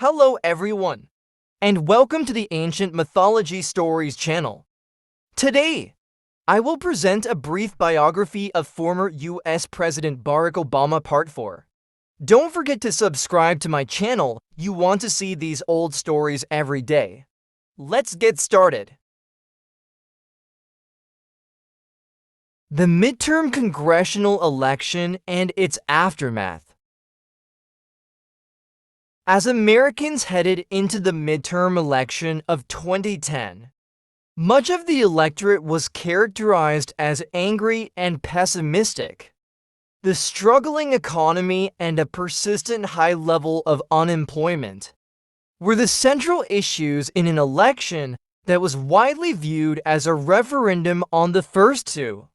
Hello everyone, and welcome to the Ancient Mythology Stories channel. Today, I will present a brief biography of former US President Barack Obama Part 4. Don't forget to subscribe to my channel, you want to see these old stories every day. Let's get started. The midterm congressional election and its aftermath. As Americans headed into the midterm election of 2010, much of the electorate was characterized as angry and pessimistic. The struggling economy and a persistent high level of unemployment were the central issues in an election that was widely viewed as a referendum on the first 2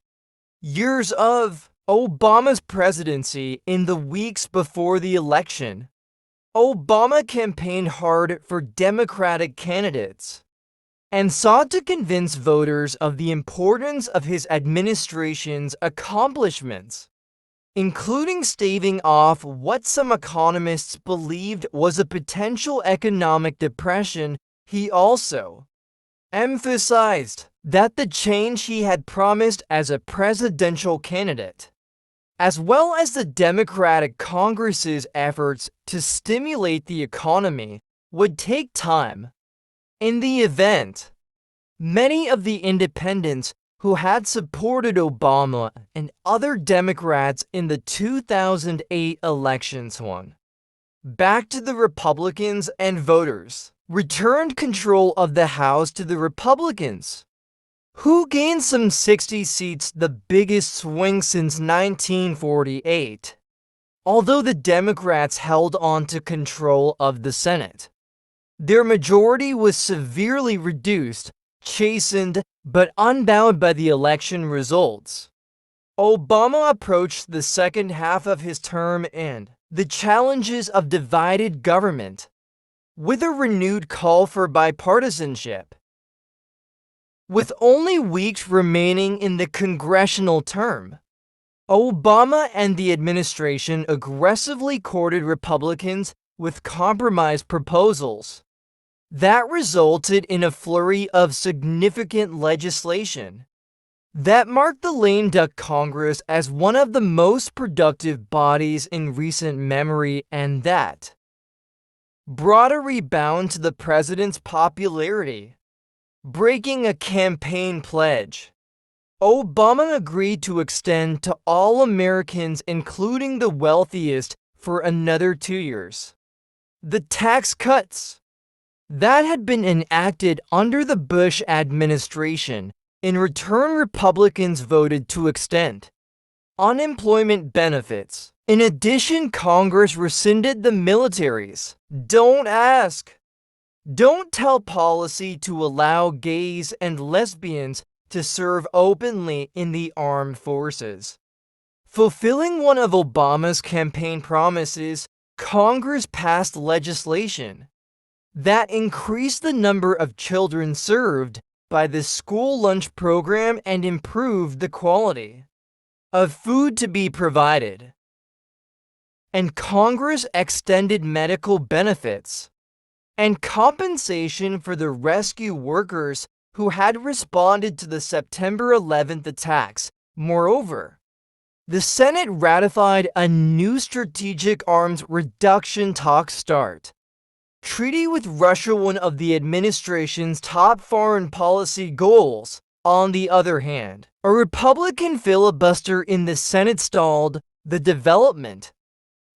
years of Obama's presidency. In the weeks before the election, Obama campaigned hard for Democratic candidates and sought to convince voters of the importance of his administration's accomplishments, including staving off what some economists believed was a potential economic depression. He also emphasized that the change he had promised as a presidential candidate, as well as the Democratic Congress's efforts to stimulate the economy, would take time. In the event, many of the independents who had supported Obama and other Democrats in the 2008 election swung back to the Republicans, and voters returned control of the House to the Republicans, who gained some 60 seats, the biggest swing since 1948. Although the Democrats held on to control of the Senate, their majority was severely reduced, chastened, but unbowed by the election results. Obama approached the second half of his term and the challenges of divided government with a renewed call for bipartisanship. With only weeks remaining in the congressional term, Obama and the administration aggressively courted Republicans with compromise proposals that resulted in a flurry of significant legislation that marked the lame duck Congress as one of the most productive bodies in recent memory, and that brought a rebound to the president's popularity. Breaking a campaign pledge, Obama agreed to extend to all Americans, including the wealthiest, for another 2 years the tax cuts that had been enacted under the Bush administration. In return, Republicans voted to extend unemployment benefits. In addition, Congress rescinded the military's "Don't Ask, Don't Tell" policy to allow gays and lesbians to serve openly in the armed forces. Fulfilling one of Obama's campaign promises, Congress passed legislation that increased the number of children served by the school lunch program and improved the quality of food to be provided. And Congress extended medical benefits and compensation for the rescue workers who had responded to the September 11th attacks. Moreover, the Senate ratified a new strategic arms reduction talks start treaty with Russia, one of the administration's top foreign policy goals. On the other hand, a Republican filibuster in the Senate stalled the Development,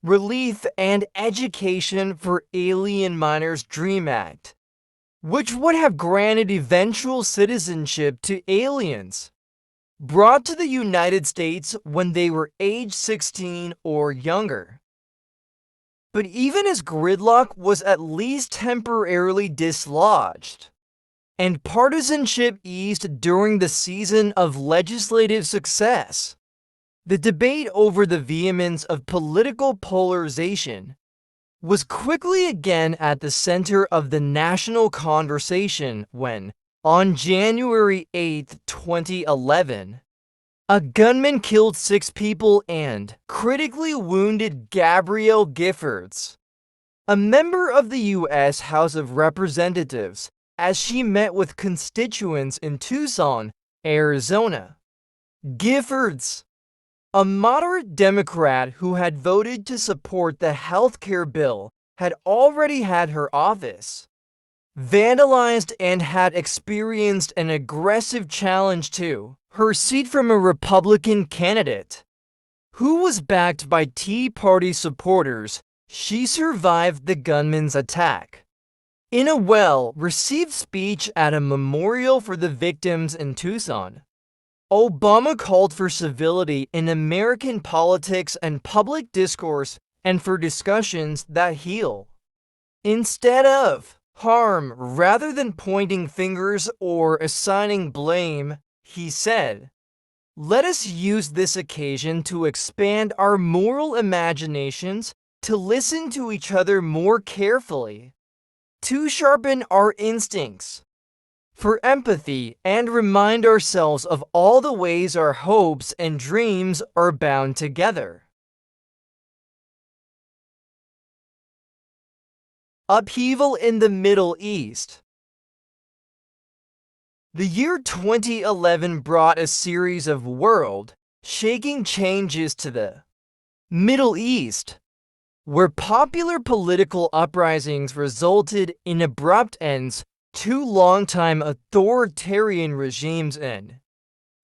Relief, and Education for Alien Minors DREAM Act, which would have granted eventual citizenship to aliens brought to the United States when they were age 16 or younger. But even as gridlock was at least temporarily dislodged, and partisanship eased during the season of legislative success, the debate over the vehemence of political polarization was quickly again at the center of the national conversation when, on January 8, 2011, a gunman killed 6 people and critically wounded Gabrielle Giffords, a member of the U.S. House of Representatives, as she met with constituents in Tucson, Arizona. Giffords, a moderate Democrat who had voted to support the health care bill, had already had her office vandalized and had experienced an aggressive challenge to her seat from a Republican candidate who was backed by Tea Party supporters. She survived the gunman's attack in a well-received speech at a memorial for the victims in Tucson. Obama called for civility in American politics and public discourse and for discussions that heal instead of harm. Rather than pointing fingers or assigning blame, he said, "Let us use this occasion to expand our moral imaginations, to listen to each other more carefully, to sharpen our instincts for empathy, and remind ourselves of all the ways our hopes and dreams are bound together." Upheaval in the Middle East. The year 2011 brought a series of world-shaking changes to the Middle East, where popular political uprisings resulted in abrupt ends to longtime authoritarian regimes in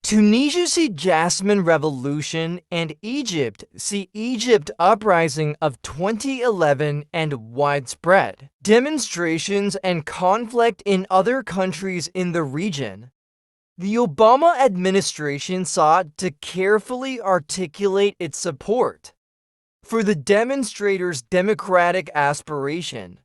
Tunisia. See Jasmine Revolution, and Egypt. See Egypt Uprising of 2011, and widespread demonstrations and conflict in other countries in the region. The Obama administration sought to carefully articulate its support for the demonstrators' democratic aspiration,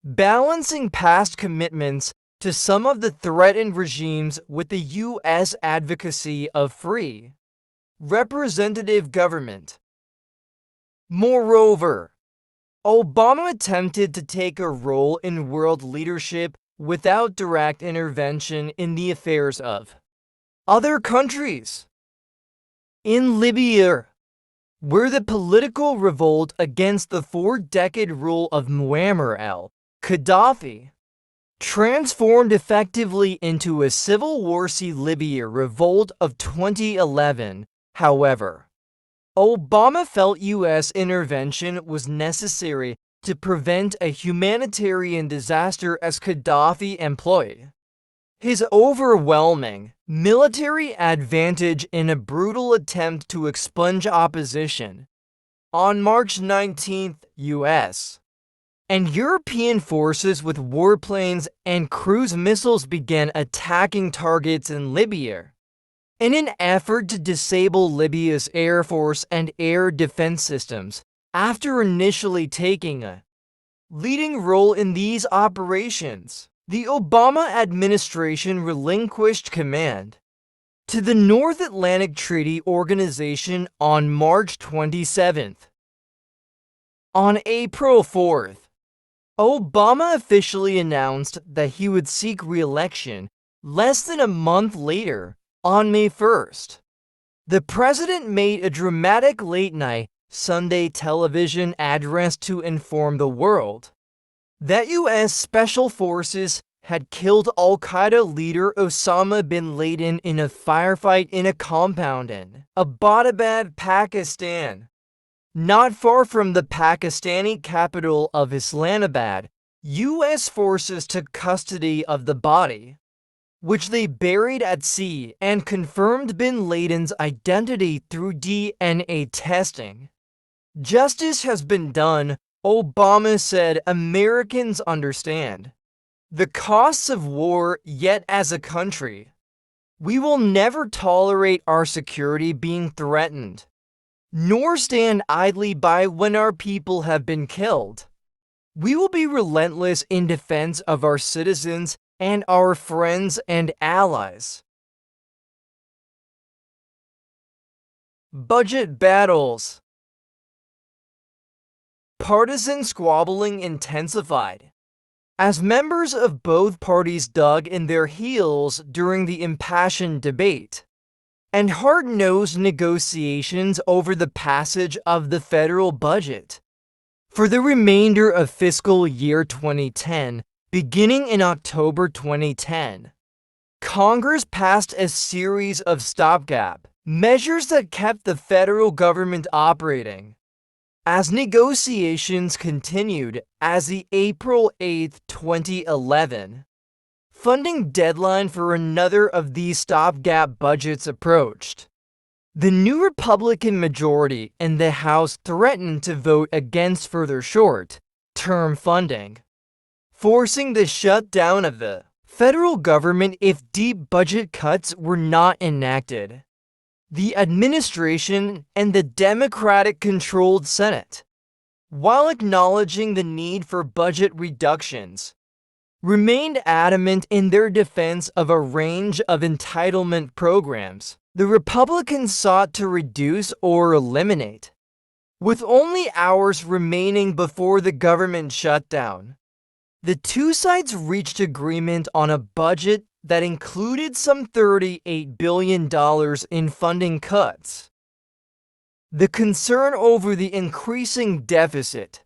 balancing past commitments to some of the threatened regimes with the U.S. advocacy of free, representative government. Moreover, Obama attempted to take a role in world leadership without direct intervention in the affairs of other countries. In Libya, where the political revolt against the 4-decade rule of Muammar al-Gaddafi transformed effectively into a civil war. See Libya revolt of 2011. However, Obama felt U.S. intervention was necessary to prevent a humanitarian disaster as Gaddafi employed his overwhelming military advantage in a brutal attempt to expunge opposition. On March 19, U.S. and European forces with warplanes and cruise missiles began attacking targets in Libya in an effort to disable Libya's air force and air defense systems. After initially taking a leading role in these operations, the Obama administration relinquished command to the North Atlantic Treaty Organization on March 27. On April 4, Obama officially announced that he would seek re-election. Less than a month later, on May 1st, the president made a dramatic late-night Sunday television address to inform the world that U.S. Special Forces had killed al-Qaeda leader Osama bin Laden in a firefight in a compound in Abbottabad, Pakistan. Not far from the Pakistani capital of Islamabad, U.S. forces took custody of the body, which they buried at sea, and confirmed bin Laden's identity through DNA testing. "Justice has been done," Obama said. "Americans understand the costs of war, yet as a country, we will never tolerate our security being threatened, nor stand idly by when our people have been killed. We will be relentless in defense of our citizens and our friends and allies." Budget battles. Partisan squabbling intensified as members of both parties dug in their heels during the impassioned debate and hard-nosed negotiations over the passage of the federal budget. For the remainder of fiscal year 2010, beginning in October 2010, Congress passed a series of stopgap measures that kept the federal government operating. As negotiations continued as the April 8, 2011, funding deadline for another of these stopgap budgets approached. The new Republican majority in the House threatened to vote against further short-term funding, forcing the shutdown of the federal government if deep budget cuts were not enacted. The administration and the Democratic-controlled Senate, while acknowledging the need for budget reductions, remained adamant in their defense of a range of entitlement programs the Republicans sought to reduce or eliminate. With only hours remaining before the government shutdown, the two sides reached agreement on a budget that included some $38 billion in funding cuts. The concern over the increasing deficit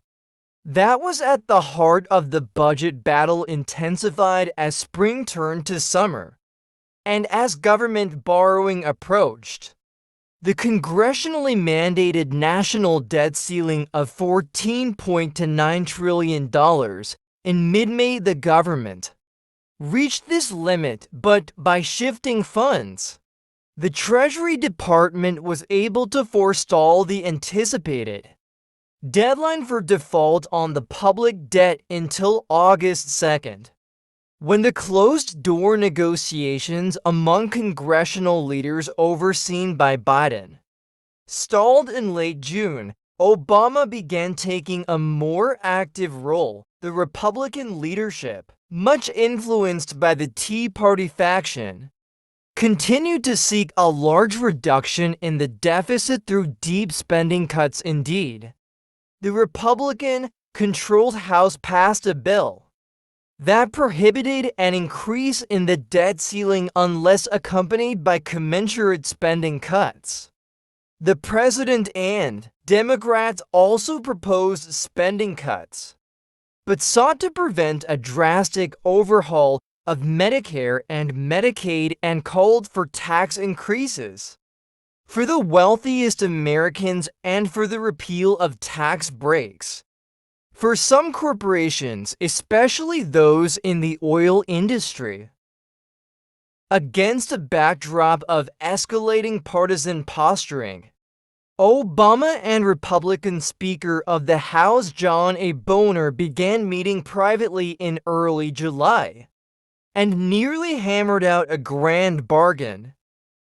that was at the heart of the budget battle intensified as spring turned to summer, and as government borrowing approached. The congressionally mandated national debt ceiling of $14.9 trillion in mid-May, the government reached this limit, but by shifting funds, the Treasury Department was able to forestall the anticipated deadline for default on the public debt until August 2nd. When the closed-door negotiations among congressional leaders overseen by Biden stalled in late June, Obama began taking a more active role. The Republican leadership, much influenced by the Tea Party faction, continued to seek a large reduction in the deficit through deep spending cuts. Indeed, the Republican-controlled House passed a bill that prohibited an increase in the debt ceiling unless accompanied by commensurate spending cuts. The president and Democrats also proposed spending cuts, but sought to prevent a drastic overhaul of Medicare and Medicaid and called for tax increases for the wealthiest Americans and for the repeal of tax breaks for some corporations, especially those in the oil industry. Against a backdrop of escalating partisan posturing, Obama and Republican Speaker of the House John A. Boehner began meeting privately in early July and nearly hammered out a grand bargain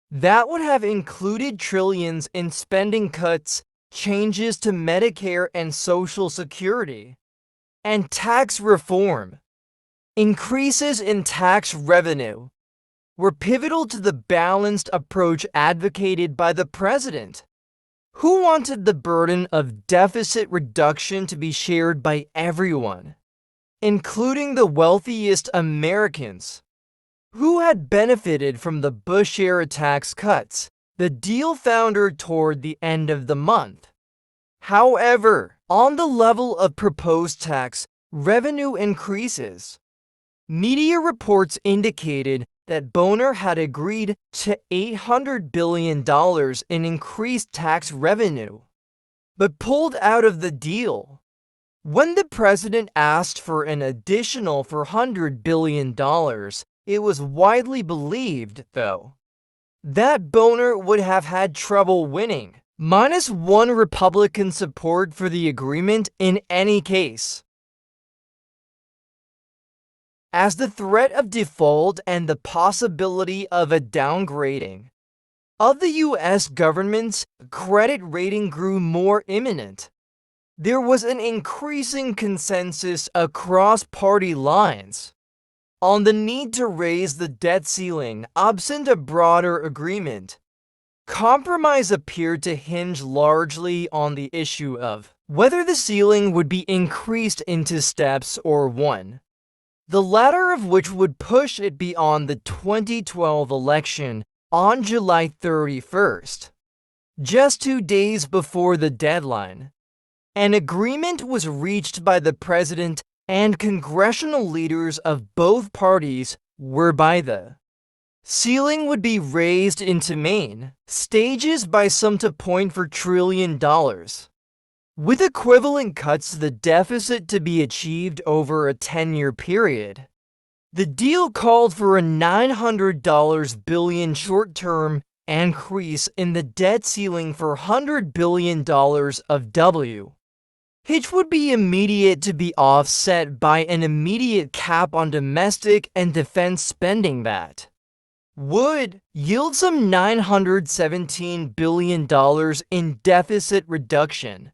that would have included trillions in spending cuts, changes to Medicare and Social Security, and tax reform. Increases in tax revenue were pivotal to the balanced approach advocated by the president, who wanted the burden of deficit reduction to be shared by everyone, including the wealthiest Americans, who had benefited from the Bush-era tax cuts. The deal foundered toward the end of the month. However, on the level of proposed tax revenue increases, media reports indicated that Boehner had agreed to $800 billion in increased tax revenue, but pulled out of the deal. When the president asked for an additional $400 billion, it was widely believed, though, that Boehner would have had trouble winning -1 Republican support for the agreement in any case, as the threat of default and the possibility of a downgrading of the U.S. government's credit rating grew more imminent. There was an increasing consensus across party lines on the need to raise the debt ceiling absent a broader agreement. Compromise appeared to hinge largely on the issue of whether the ceiling would be increased into steps or one, the latter of which would push it beyond the 2012 election on July 31st, just 2 days before the deadline. An agreement was reached by the president and congressional leaders of both parties whereby the ceiling would be raised into main stages by some $2.4 trillion, with equivalent cuts to the deficit to be achieved over a 10-year period. The deal called for a $900 billion short-term increase in the debt ceiling for $100 billion of W, which would be immediate to be offset by an immediate cap on domestic and defense spending that would yield some $917 billion in deficit reduction.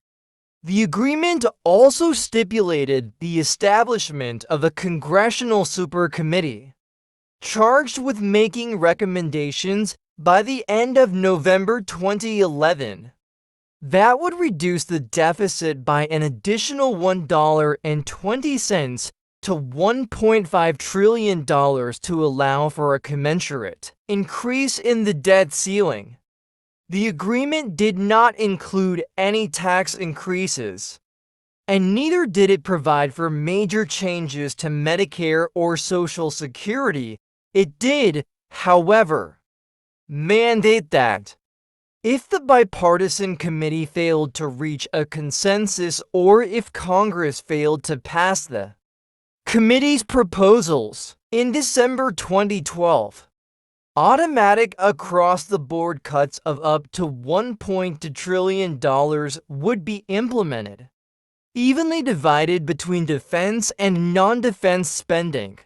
The agreement also stipulated the establishment of a congressional supercommittee charged with making recommendations by the end of November 2011 that would reduce the deficit by an additional $1.20 to $1.5 trillion to allow for a commensurate increase in the debt ceiling. The agreement did not include any tax increases, and neither did it provide for major changes to Medicare or Social Security. It did, however, mandate that if the bipartisan committee failed to reach a consensus or if Congress failed to pass the committee's proposals in December 2012, automatic across-the-board cuts of up to $1.2 trillion would be implemented, evenly divided between defense and non-defense spending.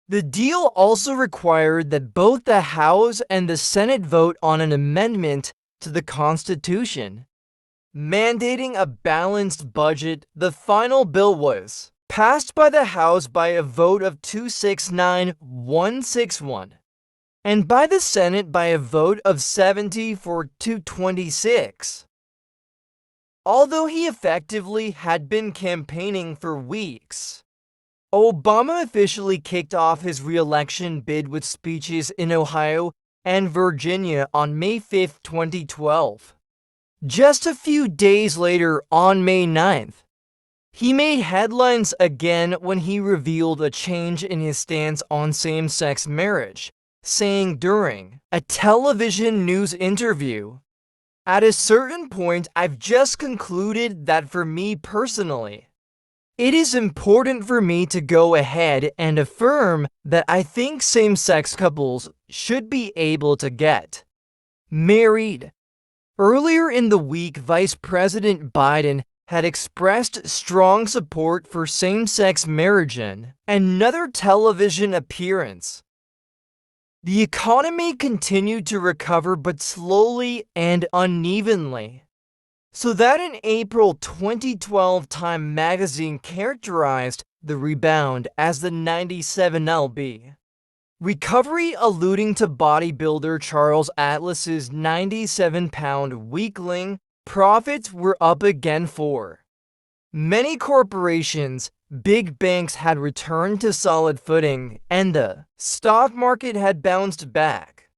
The deal also required that both the House and the Senate vote on an amendment to the Constitution, mandating a balanced budget. The final bill was passed by the House by a vote of 269-161. And by the Senate by a vote of 70-226. Although he effectively had been campaigning for weeks, Obama officially kicked off his re-election bid with speeches in Ohio and Virginia on May 5, 2012. Just a few days later, on May 9th, he made headlines again when he revealed a change in his stance on same-sex marriage, saying during a television news interview, "At a certain point, I've just concluded that for me personally, it is important for me to go ahead and affirm that I think same-sex couples should be able to get married." Earlier in the week, Vice President Biden had expressed strong support for same-sex marriage in another television appearance. The economy continued to recover, but slowly and unevenly, so that in April 2012, Time magazine characterized the rebound as the 97 lb recovery, alluding to bodybuilder Charles Atlas's 97-pound weakling. Profits were up again for many corporations. Big banks had returned to solid footing, and the stock market had bounced back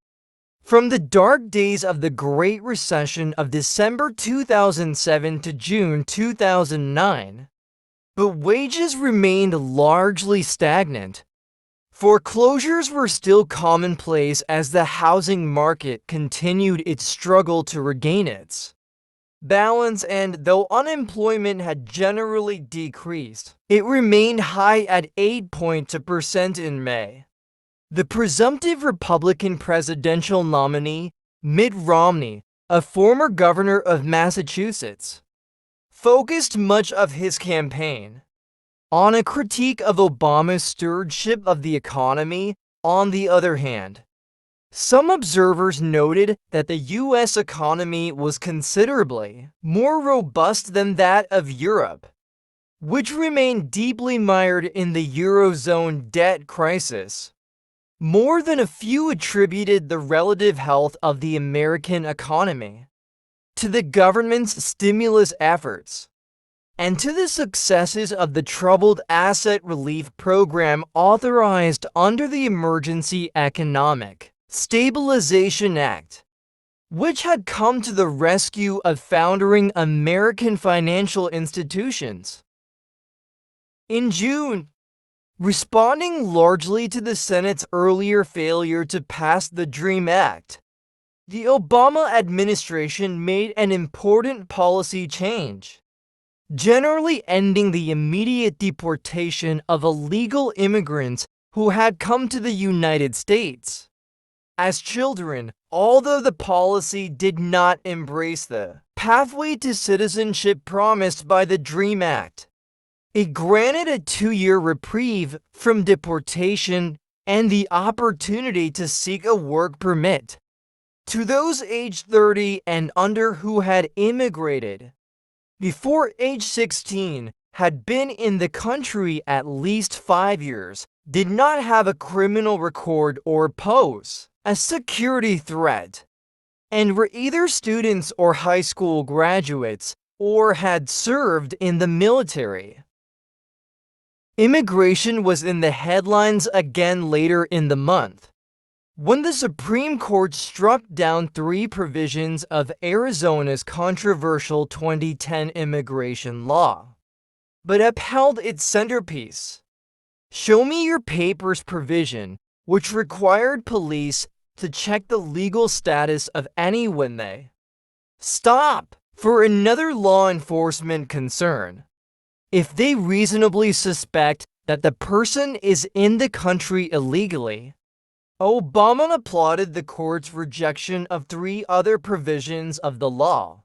from the dark days of the Great Recession of December 2007 to June 2009. But wages remained largely stagnant. Foreclosures were still commonplace as the housing market continued its struggle to regain its balance, and though unemployment had generally decreased, it remained high at 8.2% in May. The presumptive Republican presidential nominee, Mitt Romney, a former governor of Massachusetts, focused much of his campaign on a critique of Obama's stewardship of the economy. On the other hand, some observers noted that the U.S. economy was considerably more robust than that of Europe, which remained deeply mired in the Eurozone debt crisis. More than a few attributed the relative health of the American economy to the government's stimulus efforts and to the successes of the Troubled Asset Relief Program authorized under the Emergency Economic Stabilization Act. which had come to the rescue of foundering American financial institutions. In June, responding largely to the Senate's earlier failure to pass the DREAM Act, the Obama administration made an important policy change, generally ending the immediate deportation of illegal immigrants who had come to the United States as children. Although the policy did not embrace the pathway to citizenship promised by the DREAM Act, it granted a 2-year reprieve from deportation and the opportunity to seek a work permit to those aged 30 and under who had immigrated before age 16, had been in the country at least 5 years, did not have a criminal record or pose a security threat, and were either students or high school graduates or had served in the military. Immigration was in the headlines again later in the month, when the Supreme Court struck down 3 provisions of Arizona's controversial 2010 immigration law, but upheld its centerpiece, Show Me Your Papers provision, which required police to check the legal status of anyone they stop for another law enforcement concern, if they reasonably suspect that the person is in the country illegally. Obama applauded the court's rejection of 3 other provisions of the law,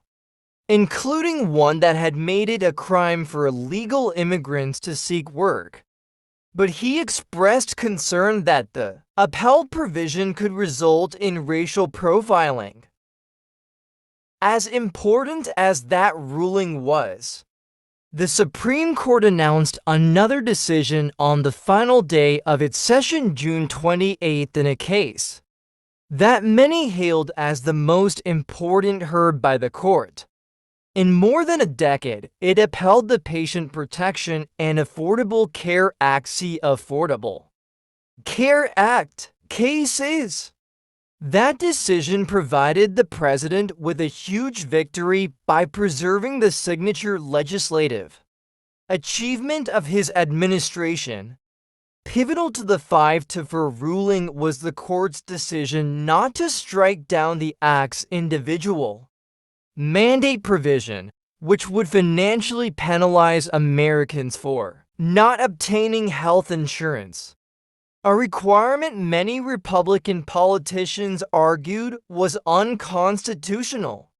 including one that had made it a crime for illegal immigrants to seek work. But he expressed concern that the upheld provision could result in racial profiling. As important as that ruling was, the Supreme Court announced another decision on the final day of its session, June 28, in a case that many hailed as the most important heard by the court. In more than a decade, it upheld the Patient Protection and Affordable Care Act. See Affordable Care Act cases. That decision provided the president with a huge victory by preserving the signature legislative achievement of his administration. Pivotal to the 5-4 ruling was the court's decision not to strike down the act's individual mandate provision, which would financially penalize Americans for not obtaining health insurance, a requirement many Republican politicians argued was unconstitutional.